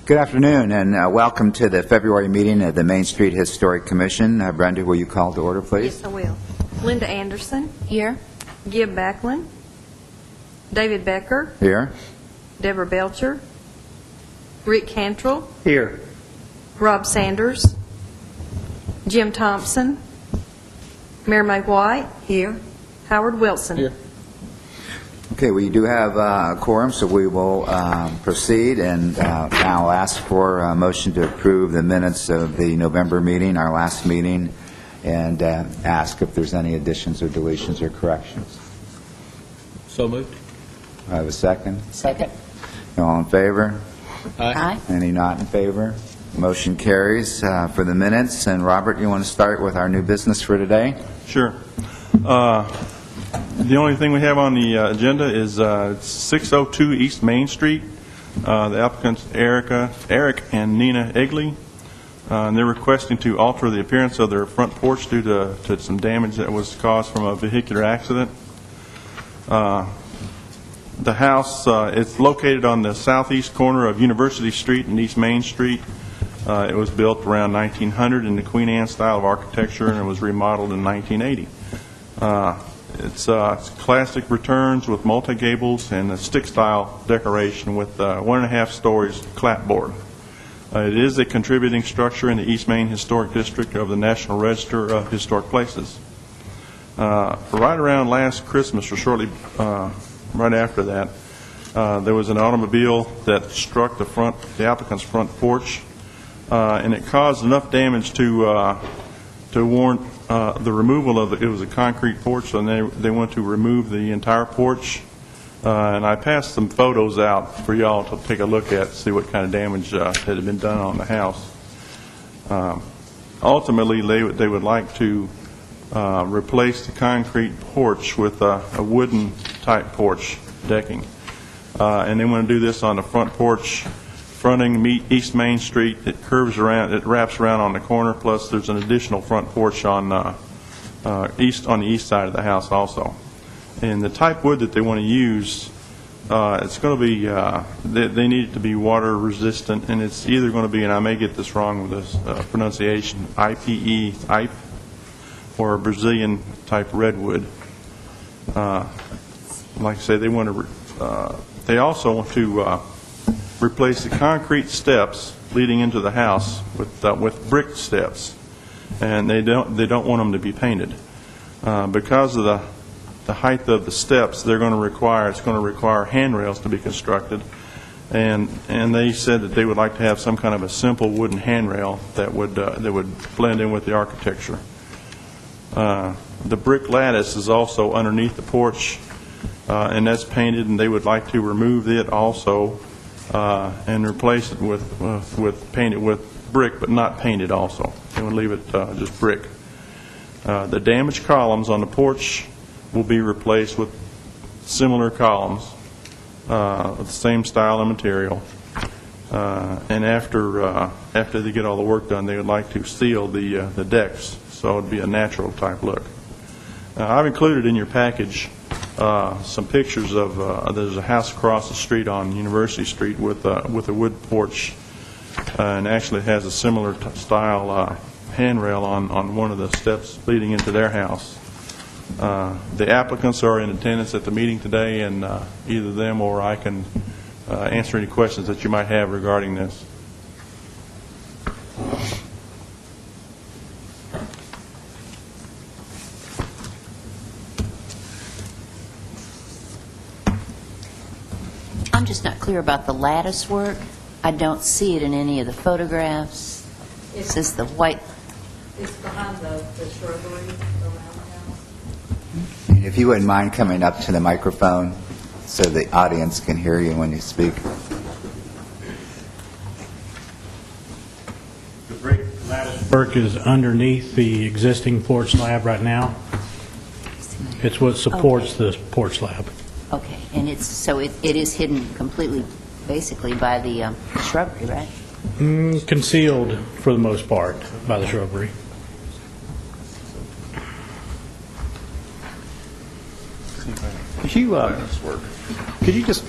Good afternoon, and welcome to the February meeting of the Main Street Historic Commission. Brenda, will you call to order, please? Yes, I will. Linda Anderson. Here. Gib Backlund. David Becker. Here. Deborah Belcher. Rick Cantrell. Here. Rob Sanders. Jim Thompson. Mary Mae White. Here. Howard Wilson. Here. Okay, we do have a quorum, so we will proceed, and now I'll ask for a motion to approve the minutes of the November meeting, our last meeting, and ask if there's any additions or deletions or corrections. So moved. I have a second. Second. All in favor? Aye. Any not in favor? Motion carries for the minutes. And Robert, you want to start with our new business for today? Sure. The only thing we have on the agenda is 602 East Main Street. The applicants Eric and Nina Egley. And they're requesting to alter the appearance of their front porch due to some damage that was caused from a vehicular accident. The house, it's located on the southeast corner of University Street and East Main Street. It was built around 1900 in the Queen Anne style of architecture, and it was remodeled in 1980. It's classic returns with multi-gables and a stick-style decoration with 1.5 stories clapboard. It is a contributing structure in the East Main Historic District of the National Register of Historic Places. Right around last Christmas, or shortly right after that, there was an automobile that struck the applicant's front porch, and it caused enough damage to warrant the removal of it was a concrete porch, and they want to remove the entire porch. And I passed some photos out for y'all to take a look at, see what kind of damage had been done on the house. Ultimately, they would like to replace the concrete porch with a wooden type porch decking, and they want to do this on the front porch fronting East Main Street. It curves around, it wraps around on the corner, plus there's an additional front porch on the east side of the house also. And the type wood that they want to use, it's going to be, they need it to be water resistant, and it's either going to be, and I may get this wrong with this pronunciation, IPE, or Brazilian type redwood. Like I say, they want to, they also want to replace the concrete steps leading into the house with brick steps, and they don't want them to be painted because of the height of the steps. It's going to require handrails to be constructed, and they said that they would like to have some kind of a simple wooden handrail that would blend in with the architecture. The brick lattice is also underneath the porch, and that's painted, and they would like to remove it also and replace it with painted with brick, but not painted also. They would leave it just brick. The damaged columns on the porch will be replaced with similar columns with the same style and material. And after they get all the work done, they would like to seal the decks, so it would be a natural type look. I've included in your package some pictures of there's a house across the street on University Street with a wood porch, and actually has a similar style handrail on one of the steps leading into their house. The applicants are in attendance at the meeting today, and either them or I can answer any questions that you might have regarding this. I'm just not clear about the lattice work. I don't see it in any of the photographs. It says the white. It's behind the shrubbery around the house. If you wouldn't mind coming up to the microphone so the audience can hear you when you speak. The brick lattice work is underneath the existing porch slab right now. It's what supports the porch slab. Okay, and it is hidden completely, basically, by the shrubbery, right? Concealed for the most part by the shrubbery. Could you just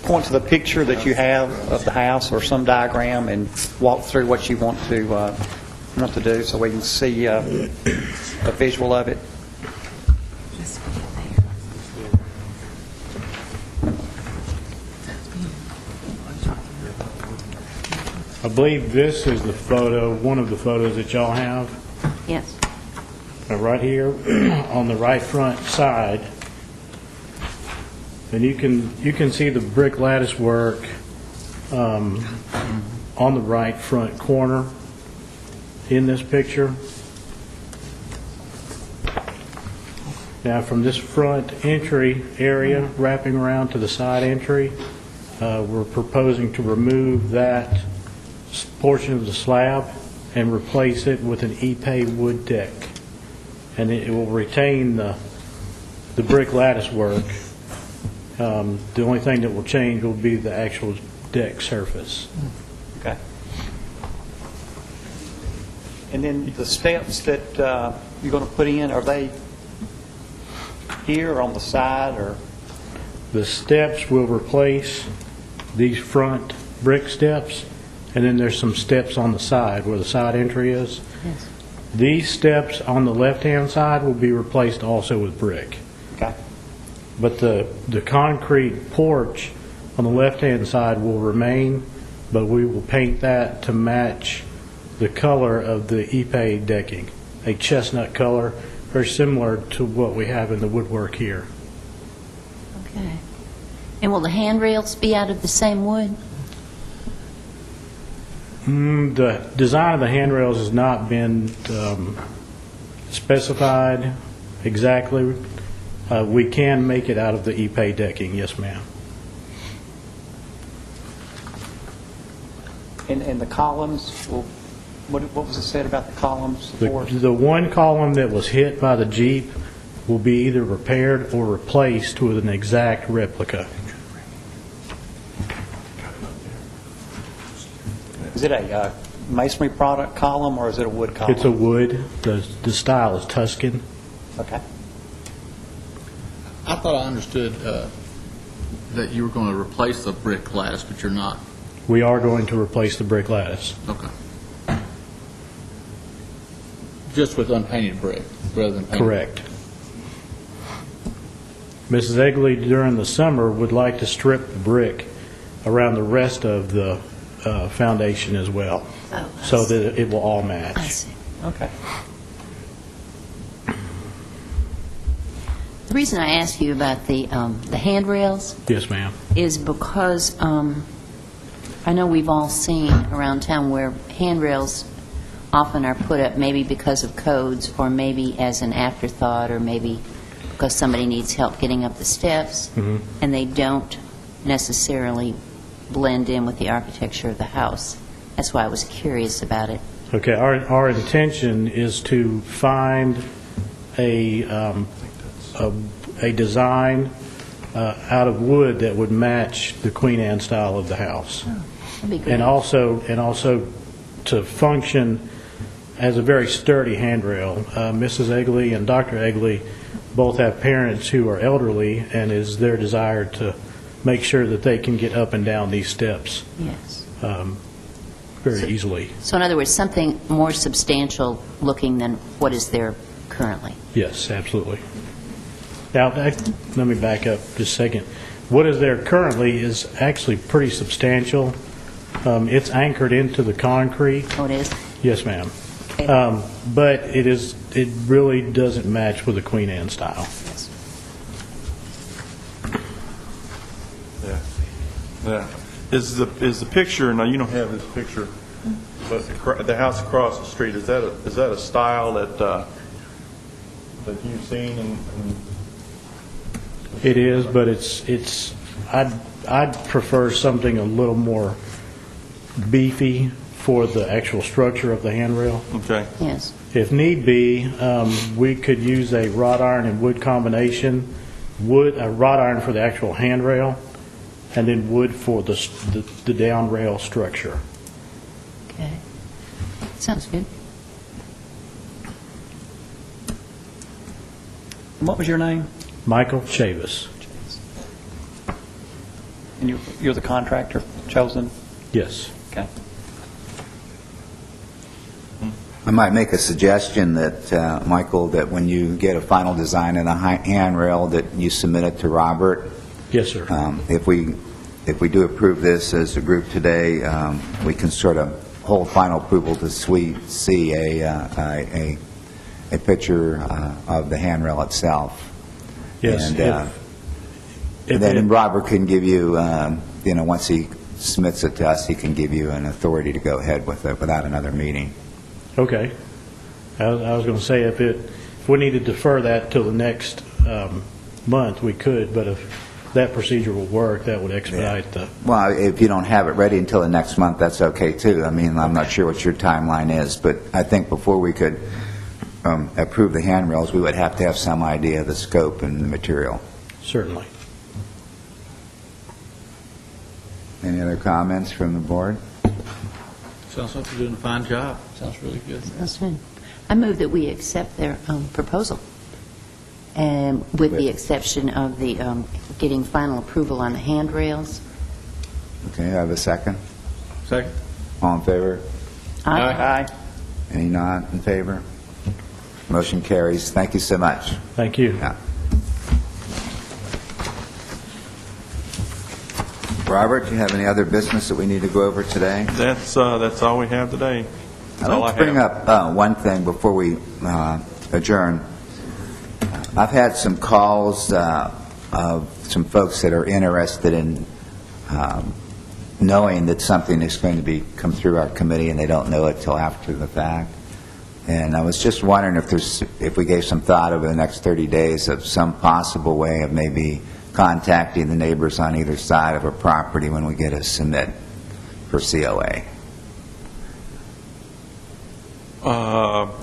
point to the picture that you have of the house or some diagram and walk through what you want to do so we can see a visual of it? I believe this is the photo, one of the photos that y'all have. Yes. Right here on the right front side. And you can see the brick lattice work on the right front corner in this picture. Now, from this front entry area, wrapping around to the side entry, we're proposing to remove that portion of the slab and replace it with an Ipe wood deck. And it will retain the brick lattice work. The only thing that will change will be the actual deck surface. Okay. And then the steps that you're going to put in, are they here or on the side, or? The steps will replace these front brick steps, and then there's some steps on the side where the side entry is. Yes. These steps on the left-hand side will be replaced also with brick. Okay. But the concrete porch on the left-hand side will remain, but we will paint that to match the color of the Ipe decking, a chestnut color, very similar to what we have in the woodwork here. Okay. And will the handrails be out of the same wood? The design of the handrails has not been specified exactly. We can make it out of the Ipe decking, yes, ma'am. And the columns, what was it said about the columns? Support? The one column that was hit by the Jeep will be either repaired or replaced with an exact replica. Is it a masonry product column or is it a wood column? It's a wood. The style is Tuscan. Okay. I thought I understood that you were going to replace the brick lattice, but you're not. We are going to replace the brick lattice. Okay. Just with unpainted brick rather than painted? Correct. Mrs. Egley, during the summer, would like to strip the brick around the rest of the foundation as well, Oh, so that it will all I match. see. Okay. The reason I asked you about the handrails Yes, ma'am. is because I know we've all seen around town where handrails often are put up maybe because of codes or maybe as an afterthought or maybe because somebody needs help getting up the steps, and they don't necessarily blend in with the architecture of the house. That's why I was curious about it. Okay, our intention is to find a design out of wood that would match the Queen Anne style of the house. That'd be great. And also to function as a very sturdy handrail. Mrs. Egley and Dr. Egley both have parents who are elderly, and it is their desire to make sure that they can get up and down these steps Yes. very easily. So in other words, something more substantial looking than what is there currently. Yes, absolutely. Now, let me back up just a second. What is there currently is actually pretty substantial. It's anchored into the concrete. Oh, it is? Yes, ma'am. Okay. But it really doesn't match with the Queen Anne style. Yes. Yeah. Is the picture, now you don't have this picture, but the house across the street, is that a style that you've seen? It is, but I'd prefer something a little more beefy for the actual structure of the handrail. Okay. Yes. If need be, we could use a wrought iron and wood combination, a wrought iron for the actual handrail, and then wood for the down rail structure. Okay. Sounds good. And what was your name? Michael Chavis. And you're the contractor chosen? Yes. Okay. I might make a suggestion that, Michael, that when you get a final design of the handrail, that you submit it to Robert. Yes, sir. If we do approve this as a group today, we can sort of hold final approval to see a picture of the handrail itself. Yes. And, If and then it- Robert can give you, once he submits it to us, he can give you an authority to go ahead with it without another meeting. Okay. I was going to say, if we need to defer that till the next month, we could, but if that procedure will work, that would expedite the... Well, if you don't have it ready until the next month, that's okay, too. I mean, I'm not sure what your timeline is, but I think before we could approve the handrails, we would have to have some idea of the scope and the material. Certainly. Any other comments from the board? Sounds like you're doing a fine job. Sounds really good. That's good. I move that we accept their proposal, and with the exception of the getting final approval on the handrails. Okay, I have a second. Second. All in favor? Aye. Any not in favor? Motion carries. Thank you so much. Thank you. Yeah. Robert, do you have any other business that we need to go over today? That's all we have today. That's I'd all like I to bring have. up one thing before we adjourn. I've had some calls of some folks that are interested in knowing that something is going to come through our committee, and they don't know it till after the fact. And I was just wondering if we gave some thought over the next 30 days of some possible way of maybe contacting the neighbors on either side of a property when we get a submit for COA.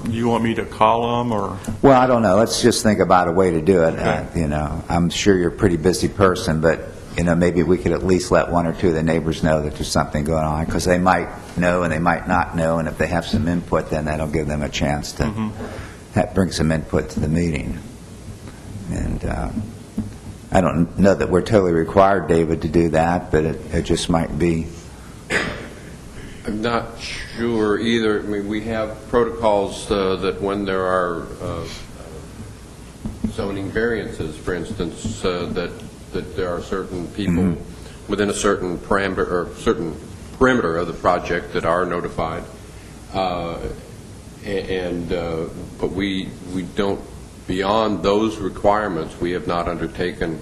You want me to call them, or? Well, I don't know. Let's just think about a way to do it. Okay. I'm sure you're a pretty busy person, but, maybe we could at least let one or two of the neighbors know that there's something going on, because they might know and they might not know, and if they have some input, then that'll give them a chance to bring some input to the meeting. And I don't know that we're totally required, David, to do that, but it just might be. I'm not sure either. I mean, we have protocols that when there are zoning variances, for instance, that there are certain people within a certain parameter of the project that are notified, but we don't. Beyond those requirements, we have not undertaken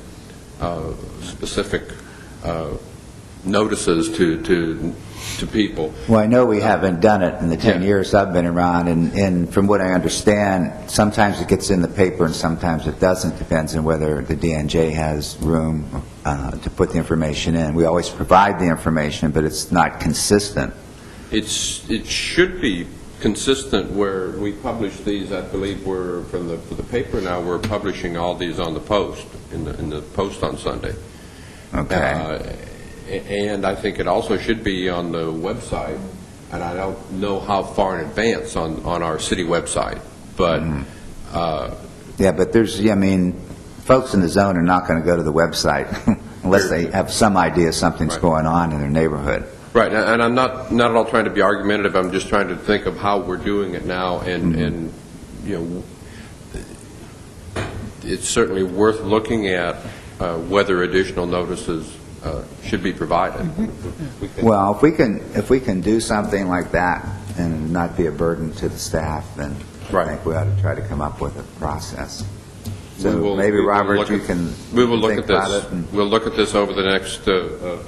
specific notices to people. Well, I know we haven't done it in the 10 years I've been around, and from what I understand, sometimes it gets in the paper and sometimes it doesn't. Depends on whether the DNJ has room to put the information in. We always provide the information, but it's not consistent. It should be consistent where we publish these. I believe we're for the paper now. We're publishing all these on the Post in the Post on Sunday. Okay. And I think it also should be on the website, and I don't know how far in advance on our city website, but... Yeah, but folks in the zone are not going to go to the website unless they have some idea something's Right. going on in their neighborhood. Right, and I'm not at all trying to be argumentative. I'm just trying to think of how we're doing it now, and it's certainly worth looking at whether additional notices should be provided. We can- Well, if we can do something like that and not be a burden to the staff, then I think we ought to try to come up with a process. So we will- maybe, we will Robert, look you at- can We will look think at this. about it. And- We'll look at this over the next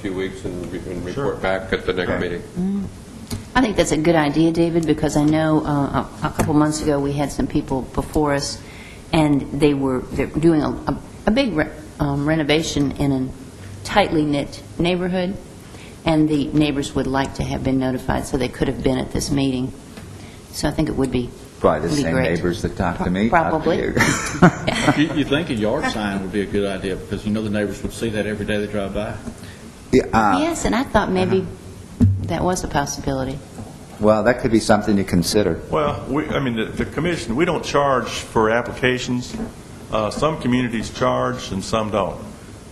few weeks and report back at the next Okay. meeting. I think that's a good idea, David, because I know a couple months ago, we had some people before us, and they're doing a big renovation in a tightly knit neighborhood, and the neighbors would like to have been notified, so they could have been at this meeting. So I think it would be Probably the Be same great. neighbors that talk to me. Probably. Talk to you. You think a yard sign would be a good idea, because the neighbors would see that every day they drive by. Yeah, Yes, and I thought maybe that was a possibility. well, that could be something to consider. Well, the commission, we don't charge for applications. Some communities charge and some don't.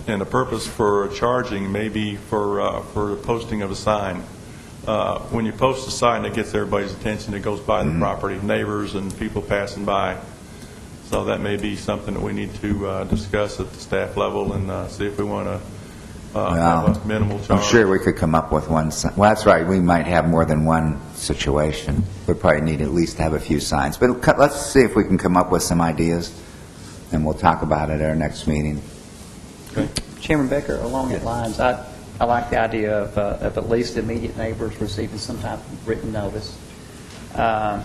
And the purpose for charging may be for the posting of a sign. When you post a sign, it gets everybody's attention. It goes by the property, neighbors and people passing by. So that may be something that we need to discuss at the staff level and see if we want to have a minimal charge. I'm sure we could come up with one. Well, that's right, we might have more than one situation. We probably need at least to have a few signs. But let's see if we can come up with some ideas, and we'll talk about it at our next meeting. Okay. Chairman Becker, along that lines, I like the idea of at least immediate neighbors receiving some type of written notice. But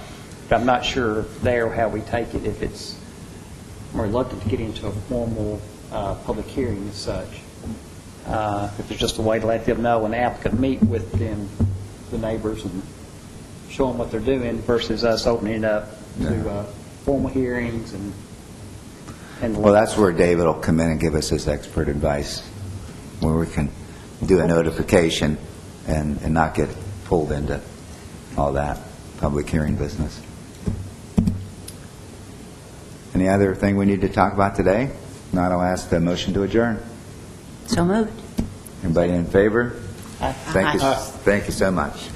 I'm not sure there how we take it, if it's, I'm reluctant to get into a formal public hearing as such. If there's just a way to let them know when the applicant meet with them, the neighbors, and show them what they're doing versus us opening it up to formal hearings and. Well, that's where David will come in and give us his expert advice, where we can do a notification and not get pulled into all that public hearing business. Any other thing we need to talk about today? Not, I'll ask the motion to adjourn. So moved. Anybody in favor? Aye. Thank you so much.